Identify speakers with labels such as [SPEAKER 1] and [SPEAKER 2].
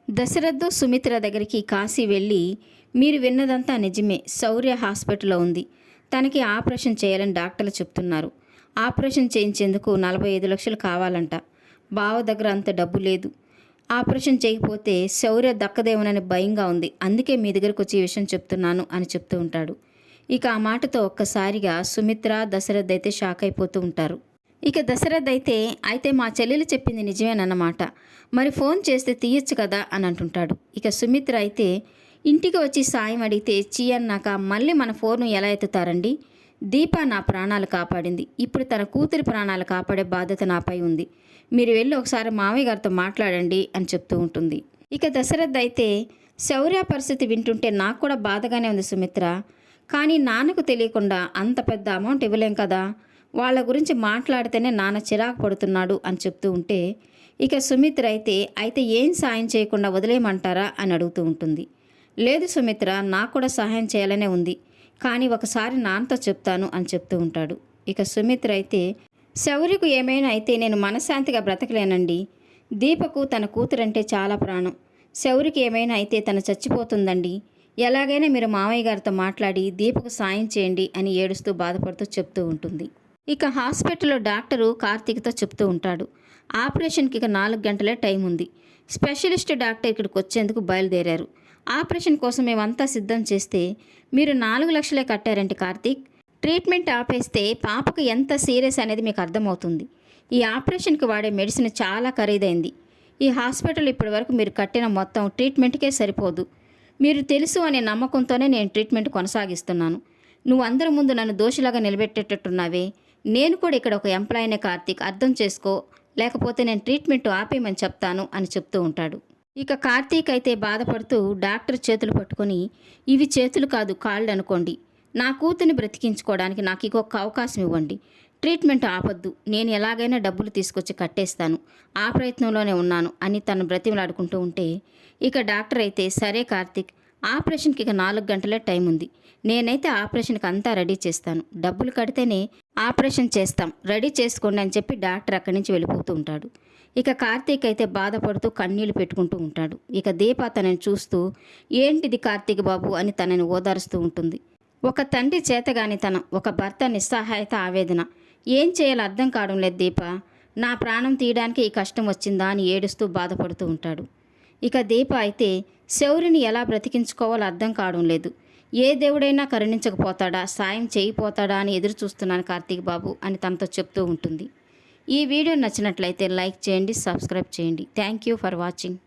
[SPEAKER 1] దశరథ్ సుమిత్ర దగ్గరికి కాశీ వెళ్ళి, మీరు విన్నదంతా నిజమే, శౌర్య హాస్పిటల్లో ఉంది, తనకి ఆపరేషన్ చేయాలని డాక్టర్లు చెప్తున్నారు. ఆపరేషన్ చేయించేందుకు 45 లక్షలు కావాలంట. బావ దగ్గర అంత డబ్బు లేదు. ఆపరేషన్ చేయకపోతే శౌర్య దక్కదేమోనని భయంగా ఉంది, అందుకే మీ దగ్గరకు వచ్చి ఈ విషయం చెప్తున్నాను అని చెప్తూ ఉంటాడు. ఇక ఆ మాటతో ఒక్కసారిగా సుమిత్ర, దశరథ్ అయితే షాక్ అయిపోతూ ఉంటారు. ఇక దశరథ్ అయితే మా చెల్లెలు చెప్పింది నిజమేనన్నమాట, మరి ఫోన్ చేస్తే తీయచ్చు కదా అని అంటుంటాడు. ఇక సుమిత్ర అయితే, ఇంటికి వచ్చి సాయం అడిగితే చీ అన్నాక మళ్ళీ మన ఫోన్ను ఎలా ఎత్తుతారండి? దీప నా ప్రాణాలు కాపాడింది, ఇప్పుడు తన కూతురి ప్రాణాలు కాపాడే బాధ్యత నాపై ఉంది, మీరు వెళ్ళి ఒకసారి మామయ్య గారితో మాట్లాడండి అని చెప్తూ ఉంటుంది. ఇక దశరథ్ అయితే, శౌర్య పరిస్థితి వింటుంటే నాకు కూడా బాధగానే ఉంది సుమిత్ర, కానీ నాన్నకు తెలియకుండా అంత పెద్ద అమౌంట్ ఇవ్వలేం కదా, వాళ్ళ గురించి మాట్లాడితేనే నాన్న చిరాకు పడుతున్నాడు అని చెప్తూ ఉంటే, ఇక సుమిత్ర అయితే ఏం సాయం చేయకుండా వదిలేయమంటారా అని అడుగుతూ ఉంటుంది. లేదు సుమిత్ర, నాకు కూడా సహాయం చేయాలనే ఉంది, కానీ ఒకసారి నాన్నతో చెప్తాను అని చెప్తూ ఉంటాడు. ఇక సుమిత్ర అయితే, శౌర్యకు ఏమైనా అయితే నేను మనశ్శాంతిగా బ్రతకలేనండి, దీపకు తన కూతురంటే చాలా ప్రాణం, శౌర్యకి ఏమైనా అయితే తను చచ్చిపోతుందండి, ఎలాగైనా మీరు మామయ్య గారితో మాట్లాడి దీపకు సాయం చేయండి అని ఏడుస్తూ బాధపడుతూ చెప్తూ ఉంటుంది. ఇక హాస్పిటల్లో డాక్టరు కార్తీక్తో చెప్తూ ఉంటాడు, ఆపరేషన్కి ఇక 4 గంటలే టైం ఉంది, స్పెషలిస్ట్ డాక్టర్ ఇక్కడికి వచ్చేందుకు బయలుదేరారు, ఆపరేషన్ కోసం మేమంతా సిద్ధం చేస్తే మీరు 4 లక్షలే కట్టారంటే కార్తీక్, ట్రీట్మెంట్ ఆపేస్తే పాపకు ఎంత సీరియస్ అనేది మీకు అర్థమవుతుంది, ఈ ఆపరేషన్కి వాడే మెడిసిన్ చాలా ఖరీదైంది, ఈ హాస్పిటల్ ఇప్పటి వరకు మీరు కట్టిన మొత్తం ట్రీట్మెంట్కే సరిపోదు, మీరు తెలుసు అనే నమ్మకంతోనే నేను ట్రీట్మెంట్ కొనసాగిస్తున్నాను, నువ్వు అందరి ముందు నన్ను దోషిలాగా నిలబెట్టేటట్టున్నావే, నేను కూడా ఇక్కడ ఒక ఎంప్లాయీనే కార్తీక్, అర్థం చేసుకో, లేకపోతే నేను ట్రీట్మెంట్ ఆపేయమని చెప్తాను అని చెప్తూ ఉంటాడు. ఇక కార్తీక్ అయితే బాధపడుతూ డాక్టర్ చేతులు పట్టుకొని, ఇవి చేతులు కాదు కాళ్ళు అనుకోండి, నా కూతుర్ని బ్రతికించుకోవడానికి నాకు ఇంకొక అవకాశం ఇవ్వండి, ట్రీట్మెంట్ ఆపొద్దు, నేను ఎలాగైనా డబ్బులు తీసుకొచ్చి కట్టేస్తాను, ఆ ప్రయత్నంలోనే ఉన్నాను అని తను బ్రతిమలాడుకుంటూ ఉంటే, ఇక డాక్టర్ అయితే సరే కార్తీక్, ఆపరేషన్కి ఇక 4 గంటలే టైం ఉంది, నేనైతే ఆపరేషన్కి అంతా రెడీ చేస్తాను, డబ్బులు కడితేనే ఆపరేషన్ చేస్తాం, రెడీ చేసుకోండి అని చెప్పి డాక్టర్ అక్కడి నుంచి వెళ్ళిపోతూ ఉంటాడు. ఇక కార్తీక్ అయితే బాధపడుతూ కన్నీళ్లు పెట్టుకుంటూ ఉంటాడు. ఇక దీప తనని చూస్తూ, ఏంటిది కార్తీక్ బాబు అని తనని ఓదారుస్తూ ఉంటుంది. ఒక తండ్రి చేతగానితనం, ఒక భర్త నిస్సహాయత, ఆవేదన, ఏం చేయాలో అర్థం కావడం లేదు దీప, నా ప్రాణం తీయడానికి ఈ కష్టం వచ్చిందా అని ఏడుస్తూ బాధపడుతూ ఉంటాడు. ఇక దీప అయితే శౌర్యని ఎలా బ్రతికించుకోవాలో అర్థం కావడం లేదు, ఏ దేవుడైనా కరుణించకపోతాడా, సాయం చేయిపోతాడా అని ఎదురు చూస్తున్నాను కార్తీక్ బాబు అని తనతో చెప్తూ ఉంటుంది. ఈ వీడియో నచ్చినట్లయితే లైక్ చేయండి, సబ్స్క్రైబ్ చేయండి. Thank you for watching.